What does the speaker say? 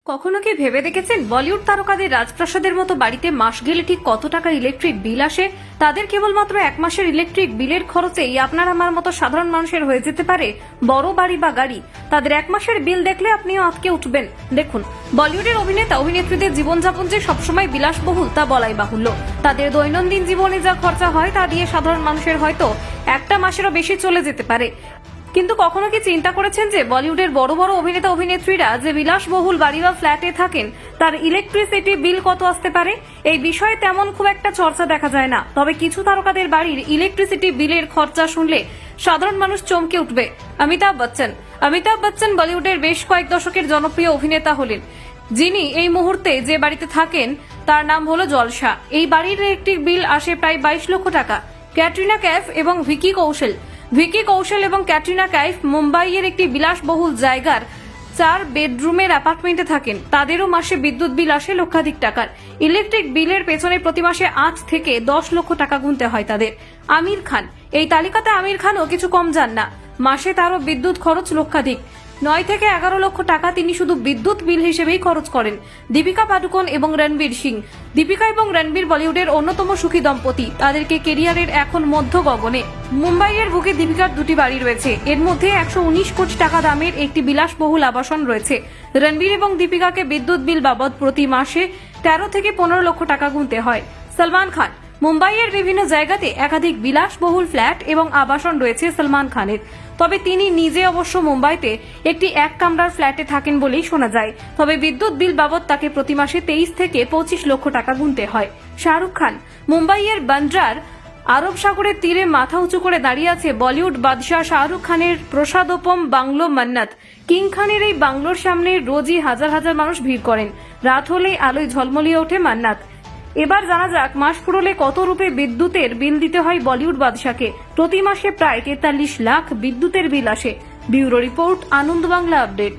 কখনো কি ভেবে দেখেছেন বলিউড তারকাদের রাজপ্রাসাদের মতো বাড়িতে মাস গেলে ঠিক কত টাকার ইলেকট্রিক বিল আসে? তাদের কেবলমাত্র এক মাসের ইলেকট্রিক বিলের খরচেই আপনার আমার মতো সাধারণ মানুষের হয়ে যেতে পারে বড় বাড়ি বা গাড়ি। তাদের এক মাসের বিল দেখলে আপনিও আঁতকে উঠবেন। দেখুন, বলিউডের অভিনেতা অভিনেত্রীদের জীবনযাপন যে সবসময় বিলাসবহুল তা বলাই বাহুল্য। তাদের দৈনন্দিন জীবনে যা খরচা হয় তা দিয়ে সাধারণ মানুষের হয়তো একটা মাসেরও বেশি চলে যেতে পারে। কিন্তু কখনো কি চিন্তা করেছেন যে বলিউডের বড় বড় অভিনেতা অভিনেত্রীরা যে বিলাসবহুল বাড়ি বা ফ্ল্যাটে থাকেন তার ইলেকট্রিসিটি বিল কত আসতে পারে? এই বিষয়ে তেমন খুব একটা চর্চা দেখা যায় না, তবে কিছু তারকাদের বাড়ির ইলেকট্রিসিটি বিলের খরচা শুনলে সাধারণ মানুষ চমকে উঠবে। অমিতাভ বচ্চন বলিউডের বেশ কয়েক দশকের জনপ্রিয় অভিনেতা হলেন, যিনি এই মুহূর্তে যে বাড়িতে থাকেন তার নাম হলো জলসা। এই বাড়ির ইলেকট্রিক বিল আসে প্রায় 22 লক্ষ টাকা। ক্যাটরিনা কাইফ এবং ভিকি কৌশল এবং ক্যাটরিনা কাইফ মুম্বাইয়ের একটি বিলাসবহুল জায়গার 4 বেডরুমের অ্যাপার্টমেন্টে থাকেন। তাদেরও মাসে বিদ্যুৎ বিল আসে লক্ষাধিক টাকার। ইলেকট্রিক বিলের পেছনে প্রতি মাসে 8 থেকে 10 লক্ষ টাকা গুনতে হয় তাদের। আমির খান, এই তালিকাতে আমির খানও কিছু কম যান না। মাসে তারও বিদ্যুৎ খরচ লক্ষাধিক। 9 থেকে 11 লক্ষ টাকা তিনি শুধু বিদ্যুৎ বিল হিসেবেই খরচ করেন। দীপিকা পাডুকোন এবং রণবীর সিং। দীপিকা এবং রণবীর বলিউডের অন্যতম সুখী দম্পতি। তাদেরকে কেরিয়ারের এখন মধ্য গগনে। মুম্বাইয়ের বুকে দীপিকার 2টি বাড়ি রয়েছে। এর মধ্যে 119 কোটি টাকা দামের একটি বিলাসবহুল আবাসন রয়েছে। রণবীর এবং দীপিকাকে বিদ্যুৎ বিল বাবদ প্রতি মাসে 13 থেকে 15 লক্ষ টাকা গুনতে হয়। সলমান খান, মুম্বাইয়ের বিভিন্ন জায়গাতে একাধিক বিলাসবহুল ফ্ল্যাট এবং আবাসন রয়েছে সলমান খানের। তবে তিনি নিজে অবশ্য মুম্বাইতে একটি এক কামরার ফ্ল্যাটে থাকেন বলেই শোনা যায়। তবে বিদ্যুৎ বিল বাবদ তাকে প্রতি মাসে 23 থেকে 25 লক্ষ টাকা গুনতে হয়। শাহরুখ খান, মুম্বাইয়ের বান্দ্রার আরব সাগরের তীরে মাথা উঁচু করে দাঁড়িয়ে আছে বলিউড বাদশাহ শাহরুখ খানের প্রসাদোপম বাংলো মান্নাত। কিং খানের এই বাংলোর সামনে রোজই হাজার হাজার মানুষ ভিড় করেন। রাত হলেই আলোয় ঝলমলিয়ে ওঠে মান্নাত। এবার জানা যাক মাস ফুরলে কত রূপে বিদ্যুতের বিল দিতে হয় বলিউড বাদশাকে। প্রতি মাসে প্রায় 43 লাখ বিদ্যুতের বিল আসে। ব্যুরো রিপোর্ট, আনন্দ বাংলা আপডেট।